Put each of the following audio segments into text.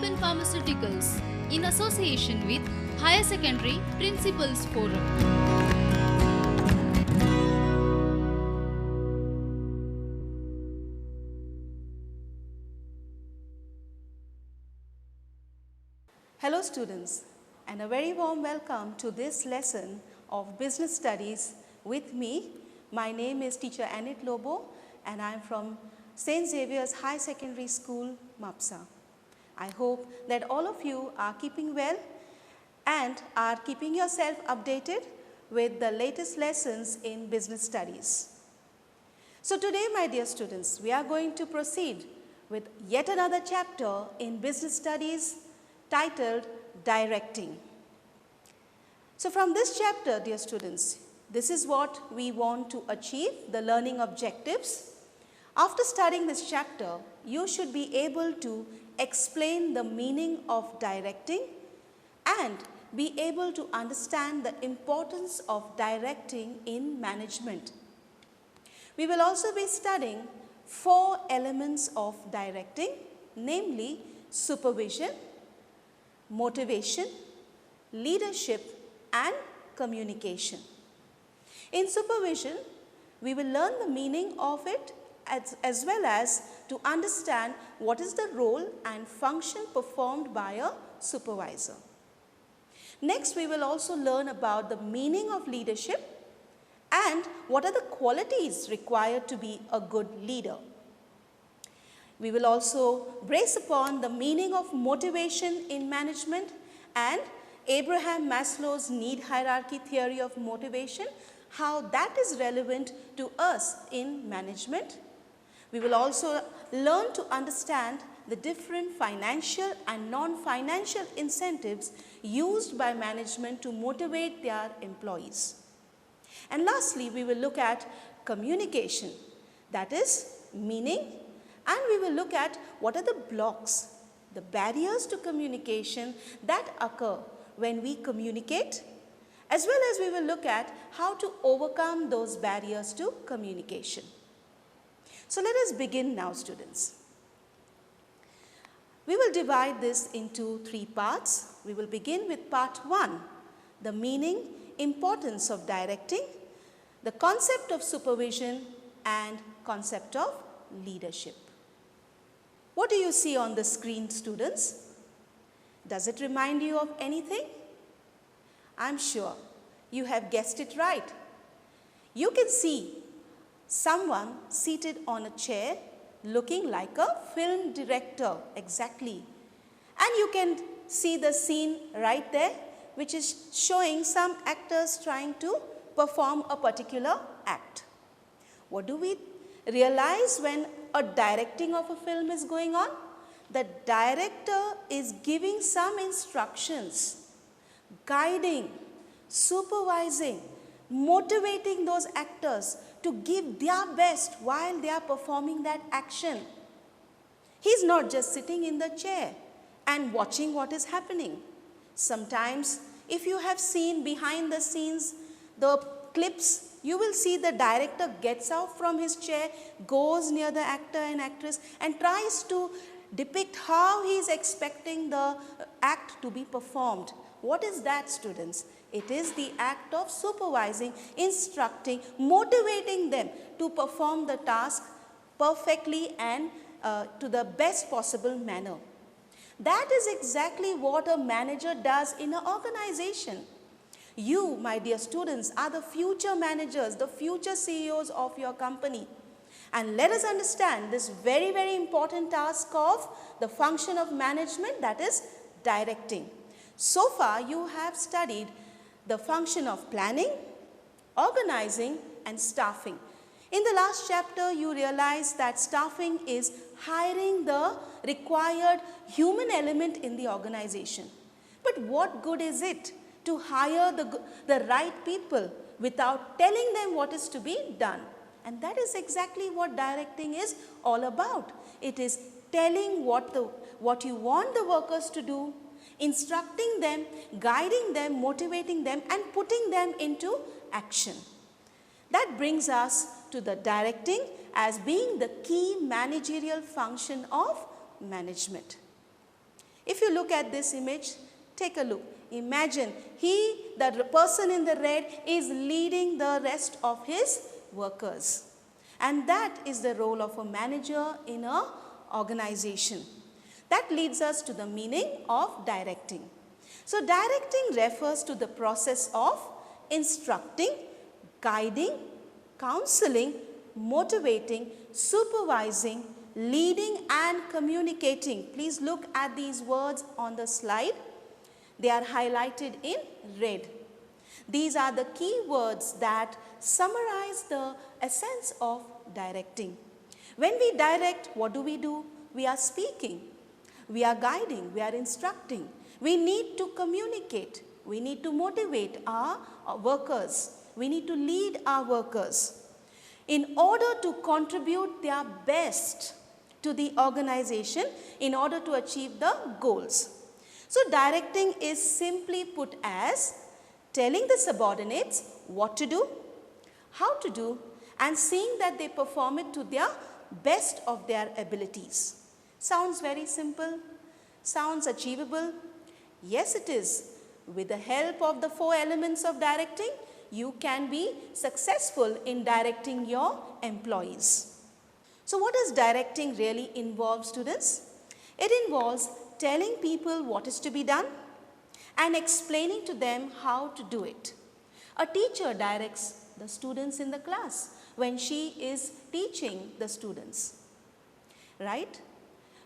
Alpen Pharmaceuticals in association with Higher Secondary Principals Forum. Hello students, and a very warm welcome to this lesson of Business Studies with me. My name is teacher Annette Lobo and I am from St. Xavier's High Secondary School, Mapsa. I hope that all of you are keeping well and are keeping yourself updated with the latest lessons in Business Studies. So today, my dear students, we are going to proceed with yet another chapter in Business Studies titled Directing. So from this chapter, dear students, this is what we want to achieve, the learning objectives. After studying this chapter, you should be able to explain the meaning of directing and be able to understand the importance of directing in management. We will also be studying 4 elements of directing, namely supervision, motivation, leadership and communication. In supervision, we will learn the meaning of it as well as to understand what is the role and function performed by a supervisor. Next, we will also learn about the meaning of leadership and what are the qualities required to be a good leader. We will also brace upon the meaning of motivation in management and Abraham Maslow's need hierarchy theory of motivation, how that is relevant to us in management. We will also learn to understand the different financial and non-financial incentives used by management to motivate their employees. And lastly, we will look at communication, that is meaning, and we will look at what are the blocks, the barriers to communication that occur when we communicate, as well as we will look at how to overcome those barriers to communication. So let us begin now, students. We will divide this into 3 parts. We will begin with part 1, the meaning, importance of directing, the concept of supervision and concept of leadership. What do you see on the screen, students? Does it remind you of anything? I'm sure you have guessed it right. You can see someone seated on a chair looking like a film director, exactly. And you can see the scene right there, which is showing some actors trying to perform a particular act. What do we realize when a directing of a film is going on? The director is giving some instructions, guiding, supervising, motivating those actors to give their best while they are performing that action. He's not just sitting in the chair and watching what is happening. Sometimes, if you have seen behind the scenes the clips, you will see the director gets out from his chair, goes near the actor and actress and tries to depict how he is expecting the act to be performed. What is that, students? It is the act of supervising, instructing, motivating them to perform the task perfectly and to the best possible manner. That is exactly what a manager does in an organization. You, my dear students, are the future managers, the future CEOs of your company. And let us understand this very, very important task of the function of management, that is directing. So far, you have studied the function of planning, organizing and staffing. In the last chapter, you realized that staffing is hiring the required human element in the organization. But what good is it to hire the right people without telling them what is to be done? And that is exactly what directing is all about. It is telling what you want the workers to do, instructing them, guiding them, motivating them and putting them into action. That brings us to the directing as being the key managerial function of management. If you look at this image, take a look. Imagine the person in the red is leading the rest of his workers. And that is the role of a manager in an organization. That leads us to the meaning of directing. So directing refers to the process of instructing, guiding, counseling, motivating, supervising, leading and communicating. Please look at these words on the slide. They are highlighted in red. These are the key words that summarize the essence of directing. When we direct, what do? We are speaking, we are guiding, we are instructing. We need to communicate, we need to motivate our workers, we need to lead our workers in order to contribute their best to the organization in order to achieve the goals. So directing is simply put as telling the subordinates what to do, how to do, and seeing that they perform it to their best of their abilities. Sounds very simple? Sounds achievable? Yes, it is. With the help of the 4 elements of directing, you can be successful in directing your employees. So what does directing really involve, students? It involves telling people what is to be done and explaining to them how to do it. A teacher directs the students in the class when she is teaching the students, right?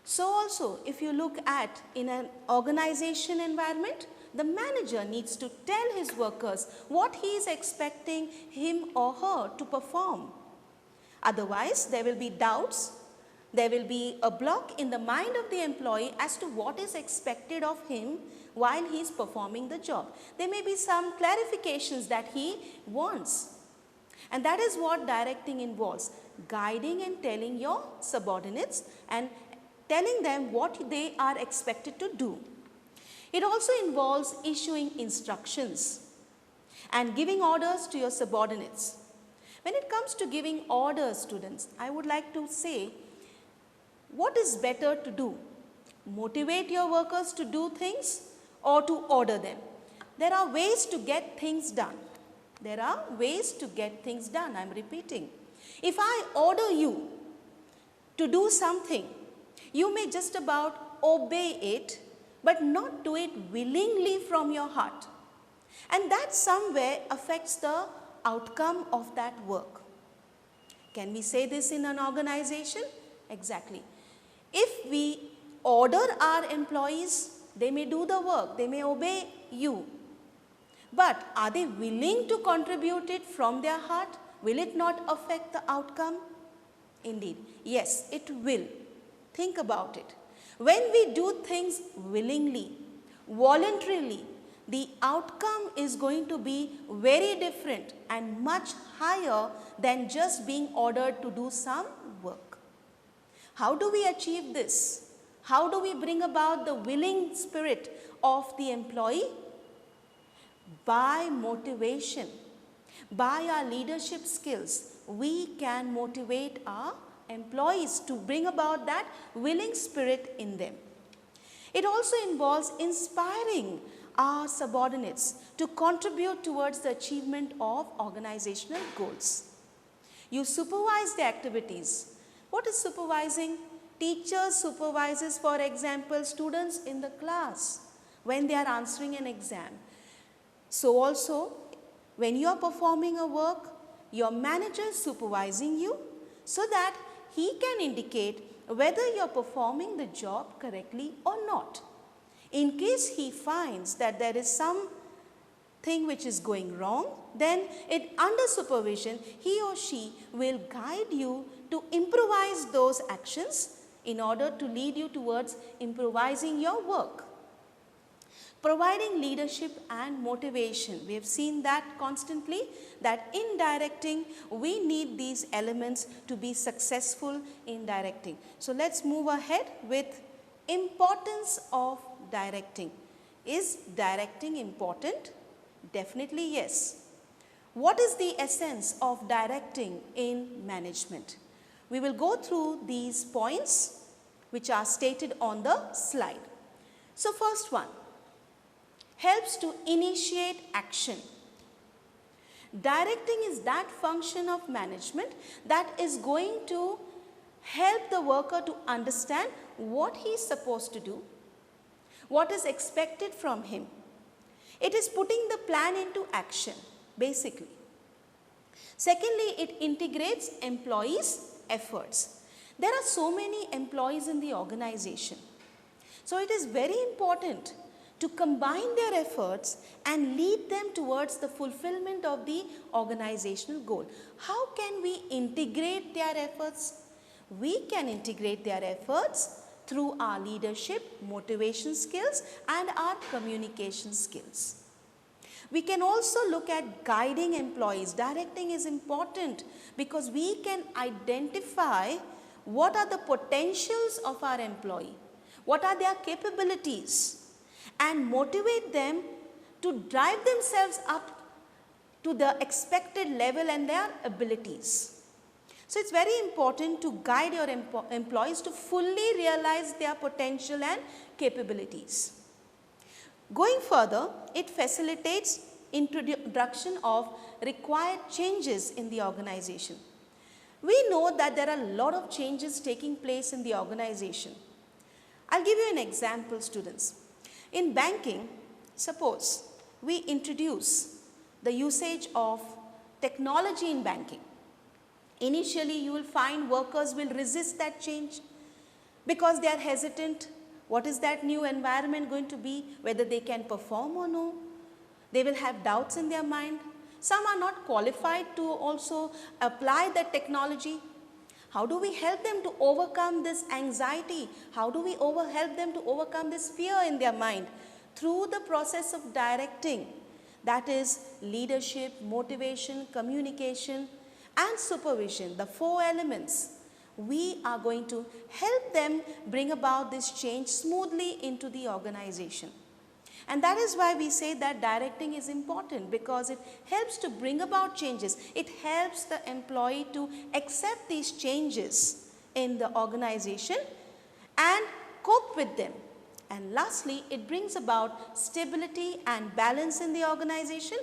So also, if you look at in an organization environment, the manager needs to tell his workers what he is expecting him or her to perform. Otherwise, there will be doubts, there will be a block in the mind of the employee as to what is expected of him while he is performing the job. There may be some clarifications that he wants. And that is what directing involves, guiding and telling your subordinates and telling them what they are expected to do. It also involves issuing instructions and giving orders to your subordinates. When it comes to giving orders, students, I would like to say, what is better to do? Motivate your workers to do things or to order them? There are ways to get things done. There are ways to get things done, I am repeating. If I order you to do something, you may just about obey it, but not do it willingly from your heart. And that somewhere affects the outcome of that work. Can we say this in an organization? Exactly. If we order our employees, they may do the work, they may obey you. But are they willing to contribute it from their heart? Will it not affect the outcome? Indeed, yes, it will. Think about it. When we do things willingly, voluntarily, the outcome is going to be very different and much higher than just being ordered to do some work. How do we achieve this? How do we bring about the willing spirit of the employee? By motivation, by our leadership skills, we can motivate our employees to bring about that willing spirit in them. It also involves inspiring our subordinates to contribute towards the achievement of organizational goals. You supervise the activities. What is supervising? Teacher supervises, for example, students in the class when they are answering an exam. So also, when you are performing a work, your manager is supervising you so that he can indicate whether you are performing the job correctly or not. In case he finds that there is something which is going wrong, then under supervision, he or she will guide you to improvise those actions in order to lead you towards improvising your work. Providing leadership and motivation. We have seen that constantly, that in directing, we need these elements to be successful in directing. So let's move ahead with importance of directing. Is directing important? Definitely yes. What is the essence of directing in management? We will go through these points which are stated on the slide. So first one, helps to initiate action. Directing is that function of management that is going to help the worker to understand what he is supposed to do, what is expected from him. It is putting the plan into action, basically. Secondly, it integrates employees' efforts. There are so many employees in the organization. So it is very important to combine their efforts and lead them towards the fulfillment of the organizational goal. How can we integrate their efforts? We can integrate their efforts through our leadership, motivation skills and our communication skills. We can also look at guiding employees. Directing is important because we can identify what are the potentials of our employee, what are their capabilities, and motivate them to drive themselves up to the expected level and their abilities. So it's very important to guide your employees to fully realize their potential and capabilities. Going further, it facilitates introduction of required changes in the organization. We know that there are a lot of changes taking place in the organization. I'll give you an example, students. In banking, suppose we introduce the usage of technology in banking. Initially, you will find workers will resist that change because they are hesitant. What is that new environment going to be? Whether they can perform or no. They will have doubts in their mind. Some are not qualified to also apply that technology. How do we help them to overcome this anxiety? How do we help them to overcome this fear in their mind? Through the process of directing, that is leadership, motivation, communication and supervision, the 4 elements. We are going to help them bring about this change smoothly into the organization. And that is why we say that directing is important, because it helps to bring about changes. It helps the employee to accept these changes in the organization and cope with them. And lastly, it brings about stability and balance in the organization,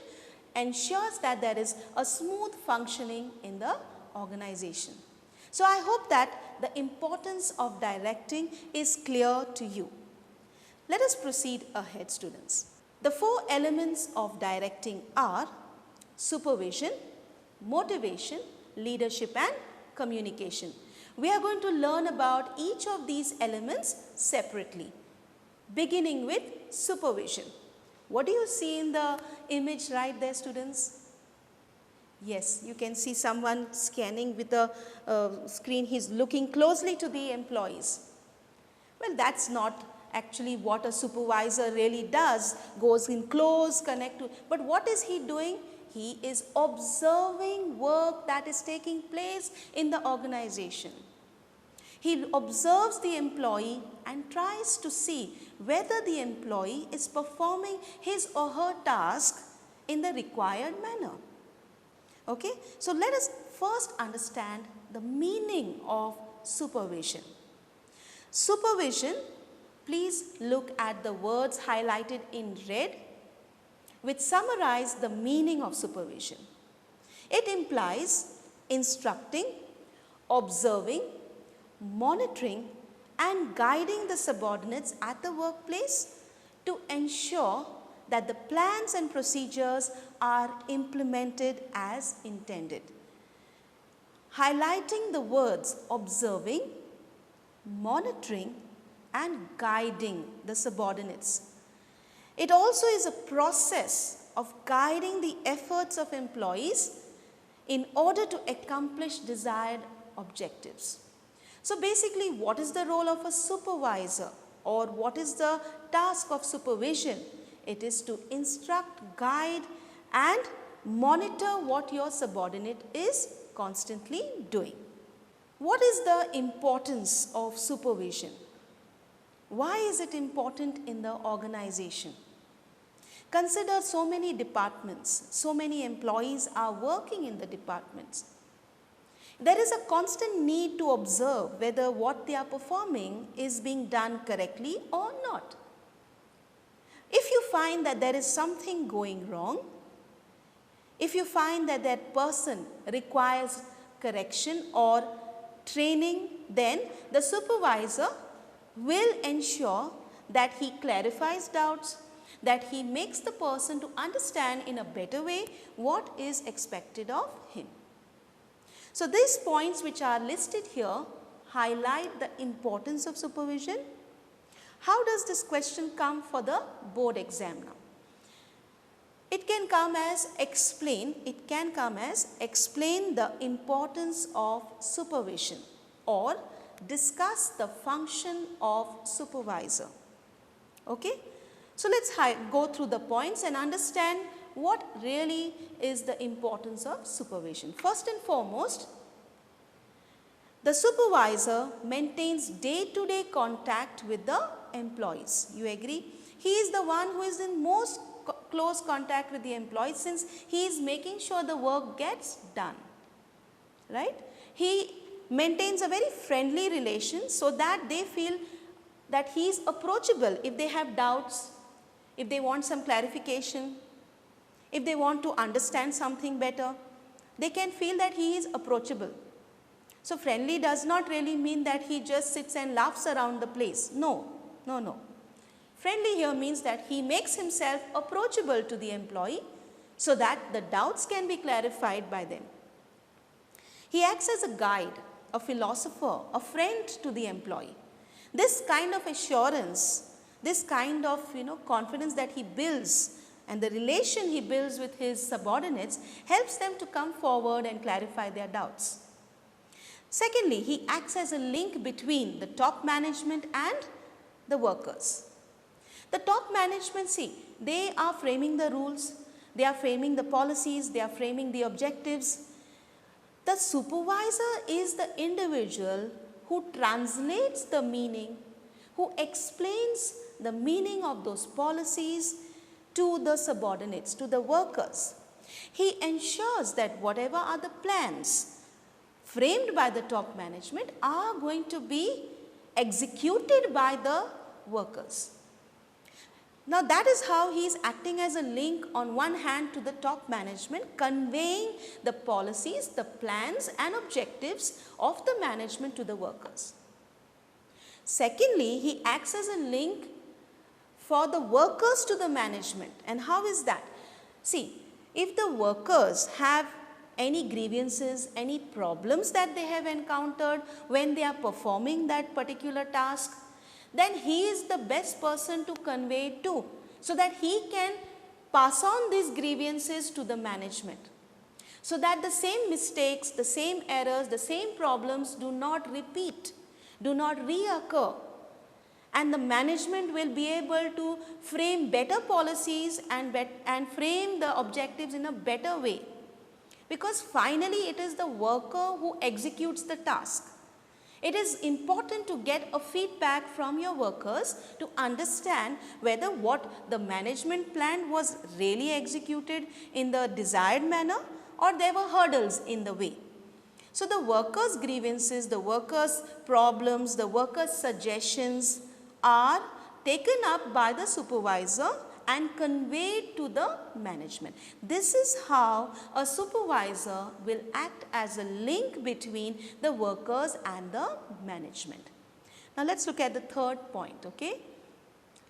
ensures that there is a smooth functioning in the organization. So I hope that the importance of directing is clear to you. Let us proceed ahead, students. The 4 elements of directing are supervision, motivation, leadership and communication. We are going to learn about each of these elements separately, beginning with supervision. What do you see in the image right there, students? Yes, you can see someone scanning with a screen. He's looking closely to the employees. Well, that's not actually what a supervisor really does, goes in close, connect to, but what is he doing? He is observing work that is taking place in the organization. He observes the employee and tries to see whether the employee is performing his or her task in the required manner. Okay, so let us first understand the meaning of supervision. Supervision, please look at the words highlighted in red, which summarize the meaning of supervision. It implies instructing, observing, monitoring and guiding the subordinates at the workplace to ensure that the plans and procedures are implemented as intended. Highlighting the words observing, monitoring and guiding the subordinates. It also is a process of guiding the efforts of employees in order to accomplish desired objectives. So basically, what is the role of a supervisor, or what is the task of supervision? It is to instruct, guide and monitor what your subordinate is constantly doing. What is the importance of supervision? Why is it important in the organization? Consider so many departments, so many employees are working in the departments. There is a constant need to observe whether what they are performing is being done correctly or not. find that there is something going wrong, if you find that that person requires correction or training, then the supervisor will ensure that he clarifies doubts, that he makes the person to understand in a better way what is expected of him. So these points which are listed here highlight the importance of supervision. How does this question come for the board exam now? It can come as explain the importance of supervision or discuss the function of supervisor. Okay? So let's go through the points and understand what really is the importance of supervision. First and foremost, the supervisor maintains day-to-day contact with the employees. You agree? He is the one who is in most close contact with the employees, since he is making sure the work gets done. Right? He maintains a very friendly relation so that they feel that he is approachable if they have doubts, if they want some clarification, if they want to understand something better, they can feel that he is approachable. So friendly does not really mean that he just sits and laughs around the place. No. Friendly here means that he makes himself approachable to the employee so that the doubts can be clarified by them. He acts as a guide, a philosopher, a friend to the employee. This kind of assurance, this kind of confidence that he builds and the relation he builds with his subordinates helps them to come forward and clarify their doubts. Secondly, he acts as a link between the top management and the workers. The top management, they are framing the rules, they are framing the policies, they are framing the objectives. The supervisor is the individual who translates the meaning, who explains the meaning of those policies to the subordinates, to the workers. He ensures that whatever are the plans framed by the top management are going to be executed by the workers. Now that is how he is acting as a link on one hand to the top management, conveying the policies, the plans and objectives of the management to the workers. Secondly, he acts as a link for the workers to the management. And how is that? If the workers have any grievances, any problems that they have encountered when they are performing that particular task, then he is the best person to convey it to, so that he can pass on these grievances to the management, so that the same mistakes, the same errors, the same problems do not repeat, do not reoccur, and the management will be able to frame better policies and frame the objectives in a better way. Because finally it is the worker who executes the task. It is important to get a feedback from your workers to understand whether what the management planned was really executed in the desired manner or there were hurdles in the way. So the workers' grievances, the workers' problems, the workers' suggestions are taken up by the supervisor and conveyed to the management. This is how a supervisor will act as a link between the workers and the management. Now let's look at the third point, okay?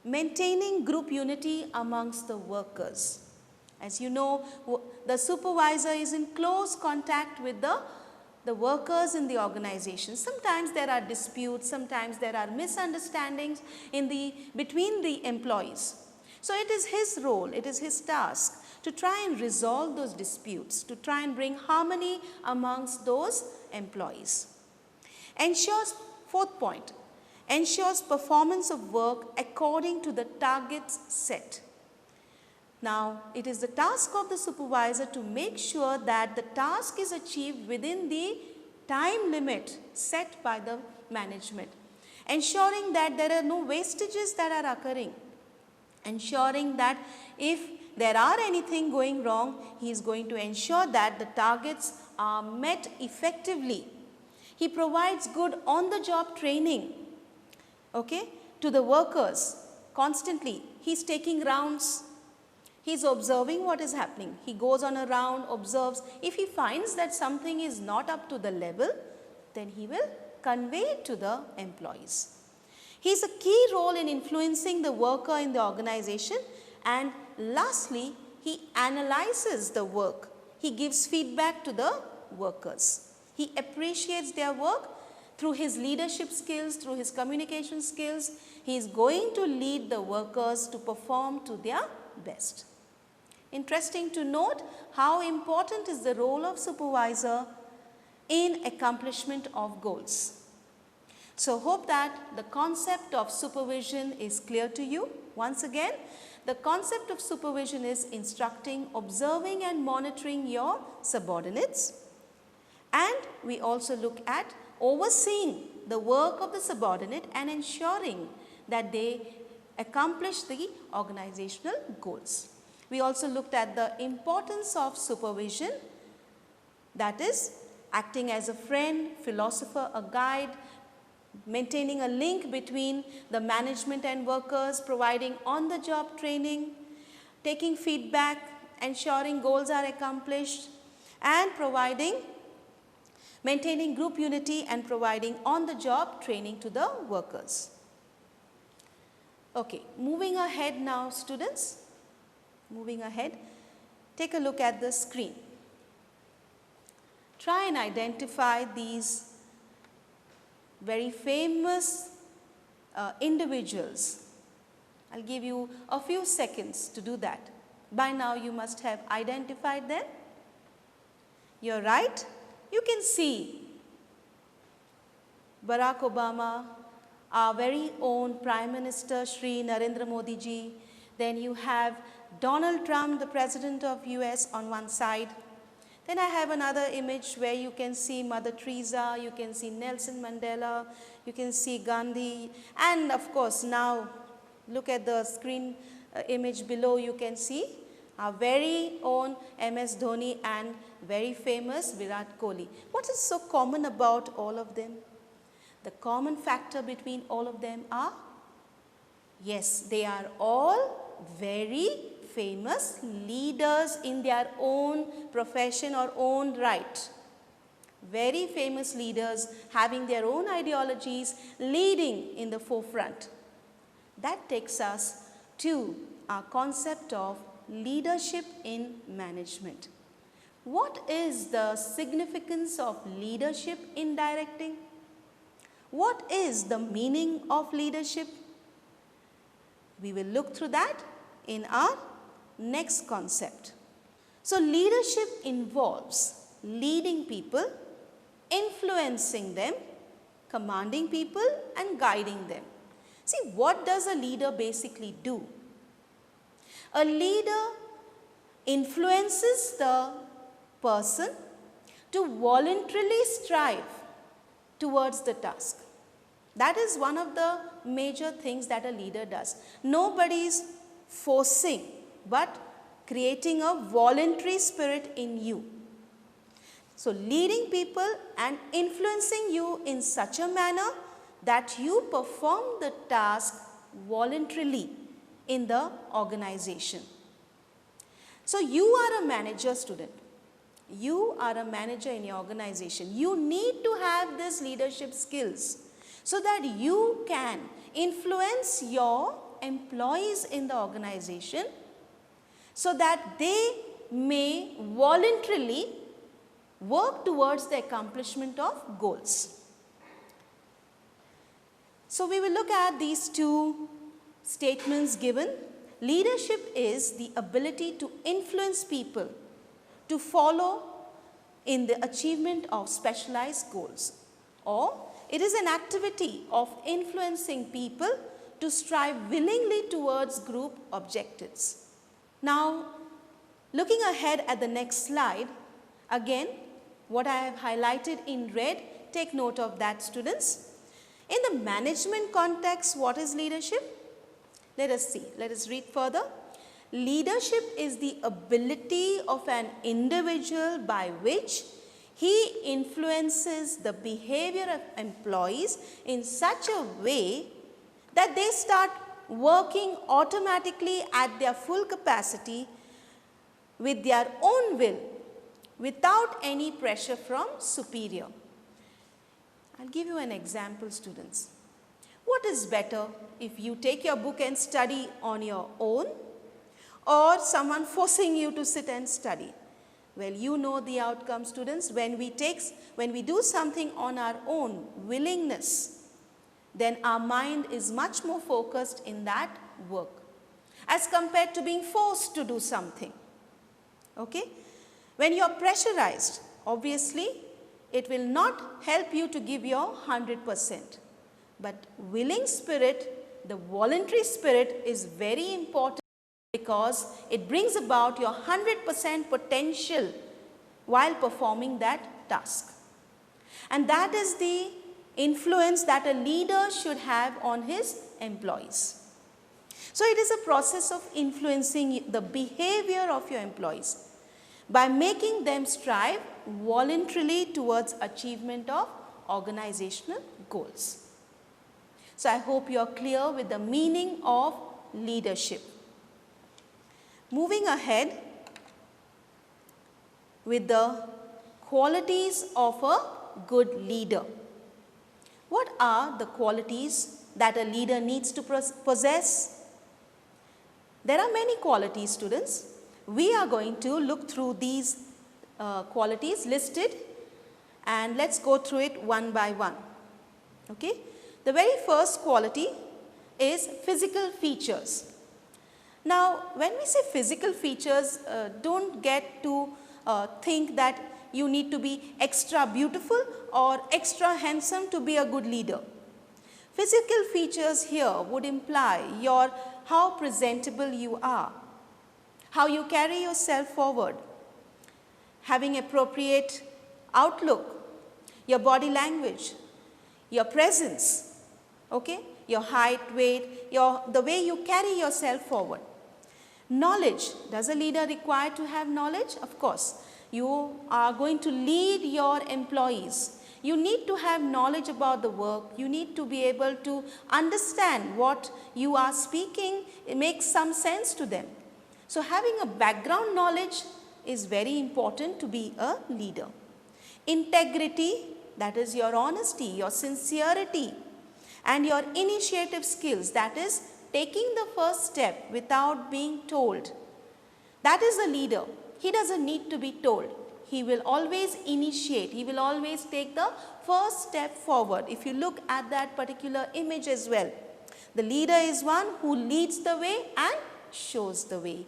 Maintaining group unity amongst the workers. As you know, the supervisor is in close contact with the workers in the organization. Sometimes there are disputes, sometimes there are misunderstandings between the employees. So it is his role, it is his task to try and resolve those disputes, to try and bring harmony amongst those employees. Fourth point, ensures performance of work according to the targets set. Now, it is the task of the supervisor to make sure that the task is achieved within the time limit set by the management, ensuring that there are no wastages that are occurring, ensuring that if there are anything going wrong, he is going to ensure that the targets are met effectively. He provides good on-the-job training, okay, to the workers constantly. He's taking rounds. He's observing what is happening. He goes on a round, observes. If he finds that something is not up to the level, then he will convey it to the employees. He's a key role in influencing the worker in the organization, and lastly, he analyzes the work. He gives feedback to the workers. He appreciates their work through his leadership skills, through his communication skills. He is going to lead the workers to perform to their best. Interesting to note how important is the role of supervisor in accomplishment of goals. So hope that the concept of supervision is clear to you. Once again, the concept of supervision is instructing, observing and monitoring your subordinates. And we also look at overseeing the work of the subordinate and ensuring that they accomplish the organizational goals. We also looked at the importance of supervision, that is acting as a friend, philosopher, a guide, maintaining a link between the management and workers, providing on-the-job training, taking feedback, ensuring goals are accomplished, and maintaining group unity and providing on-the-job training to the workers. Okay, moving ahead now, students. Moving ahead, take a look at the screen. Try and identify these very famous individuals. I'll give you a few seconds to do that. By now you must have identified them. You're right. You can see Barack Obama, our very own Prime Minister Shri Narendra Modi ji. Then you have Donald Trump, the President of US on one side. Then I have another image where you can see Mother Teresa, you can see Nelson Mandela, you can see Gandhi, and of course now look at the screen image below, you can see our very own MS Dhoni and very famous Virat Kohli. What is so common about all of them? The common factor between all of them are, yes, they are all very famous leaders in their own profession or own right. Very famous leaders having their own ideologies, leading in the forefront. That takes us to our concept of leadership in management. What is the significance of leadership in directing? What is the meaning of leadership? We will look through that in our next concept. So leadership involves leading people, influencing them, commanding people and guiding them. See, what does a leader basically do? A leader influences the person to voluntarily strive towards the task. That is one of the major things that a leader does. Nobody is forcing, but creating a voluntary spirit in you. So leading people and influencing you in such a manner that you perform the task voluntarily in the organization. So you are a manager, student. You are a manager in your organization. You need to have these leadership skills so that you can influence your employees in the organization so that they may voluntarily work towards the accomplishment of goals. So we will look at these two statements given. Leadership is the ability to influence people to follow in the achievement of specialized goals, or it is an activity of influencing people to strive willingly towards group objectives. Now, looking ahead at the next slide, again, what I have highlighted in red, take note of that, students. In the management context, what is leadership? Let us see. Let us read further. Leadership is the ability of an individual by which he influences the behavior of employees in such a way that they start working automatically at their full capacity with their own will without any pressure from superior. I'll give you an example, students. What is better, if you take your book and study on your own, or someone forcing you to sit and study? Well, you know the outcome, students. When we do something on our own willingness, then our mind is much more focused in that work as compared to being forced to do something. Okay? When you are pressurized, obviously it will not help you to give your 100%. But willing spirit, the voluntary spirit, is very important because it brings about your 100% potential while performing that task. And that is the influence that a leader should have on his employees. So it is a process of influencing the behavior of your employees by making them strive voluntarily towards achievement of organizational goals. So I hope you are clear with the meaning of leadership. Moving ahead with the qualities of a good leader. What are the qualities that a leader needs to possess? There are many qualities, students. We are going to look through these qualities listed, and let's go through it one by one. Okay? The very first quality is physical features. Now, when we say physical features, don't get to think that you need to be extra beautiful or extra handsome to be a good leader. Physical features here would imply how presentable you are, how you carry yourself forward, having appropriate outlook, your body language, your presence, okay? Your height, weight, the way you carry yourself forward. Knowledge. Does a leader require to have knowledge? Of course. You are going to lead your employees. You need to have knowledge about the work. You need to be able to understand what you are speaking. It makes some sense to them. So having a background knowledge is very important to be a leader. Integrity, that is your honesty, your sincerity, and your initiative skills, that is taking the first step without being told. That is a leader. He doesn't need to be told. He will always initiate. He will always take the first step forward. If you look at that particular image as well, the leader is one who leads the way and shows the way.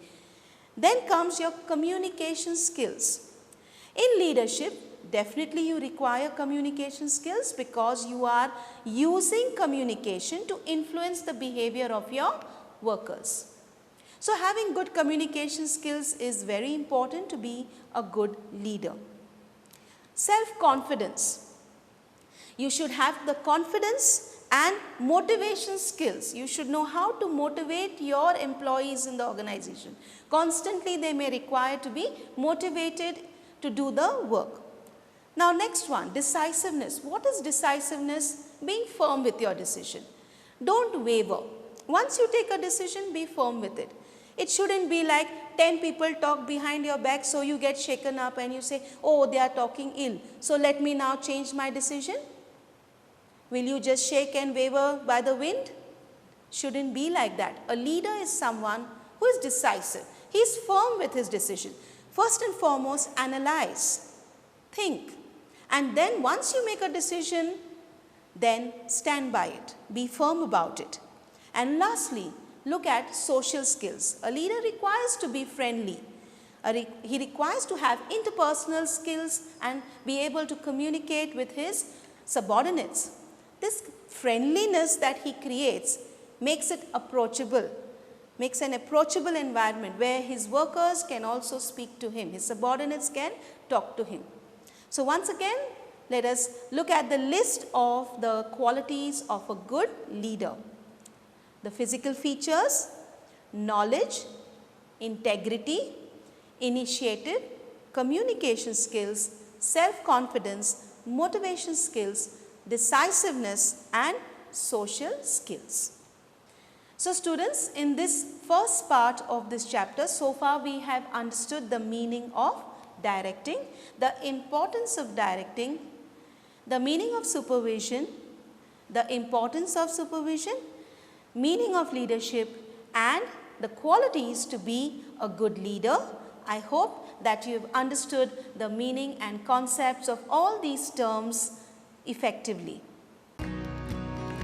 Then comes your communication skills. In leadership, definitely you require communication skills because you are using communication to influence the behavior of your workers. So having good communication skills is very important to be a good leader. Self-confidence. You should have the confidence and motivation skills. You should know how to motivate your employees in the organization. Constantly they may require to be motivated to do the work. Now next one, decisiveness. What is decisiveness? Being firm with your decision. Don't waver. Once you take a decision, be firm with it. It shouldn't be like 10 people talk behind your back, so you get shaken up and you say, oh, they are talking ill, so let me now change my decision. Will you just shake and waver by the wind? Shouldn't be like that. A leader is someone who is decisive. He is firm with his decision. First and foremost, analyze, think, and then once you make a decision, then stand by it. Be firm about it. And lastly, look at social skills. A leader requires to be friendly. He requires to have interpersonal skills and be able to communicate with his subordinates. This friendliness that he creates makes it approachable, makes an approachable environment where his workers can also speak to him, his subordinates can talk to him. So once again, let us look at the list of the qualities of a good leader. The physical features, knowledge, integrity, initiative, communication skills, self-confidence, motivation skills, decisiveness and social skills. So students, in this first part of this chapter, so far we have understood the meaning of directing, the importance of directing, the meaning of supervision, the importance of supervision, meaning of leadership and the qualities to be a good leader. I hope that you have understood the meaning and concepts of all these terms effectively.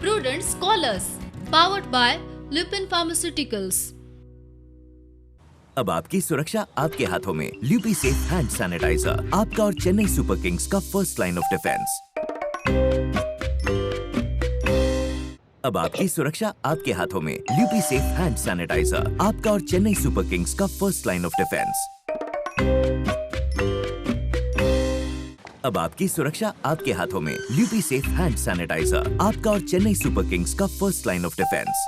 Prudent Scholars, powered by Lupin Pharmaceuticals. अब आपकी सुरक्षा आपके हाथों में। ल्यूपी safe hand sanitiser, आपका और Chennai super Kings का first line of defence. अब आपकी सुरक्षा आपके हाथों में। ल्यूपी सेफ हैंड सैनिटाइजर, आपका और चेन्नई सुपर किंग्स का फर्स्ट लाइन ऑफ डिफेंस। अब आपकी सुरक्षा आपके हाथों में। ल्यूपी सेफ हैंड सैनिटाइजर, आपका और चेन्नई सुपर किंग्स का फर्स्ट लाइन ऑफ डिफेंस।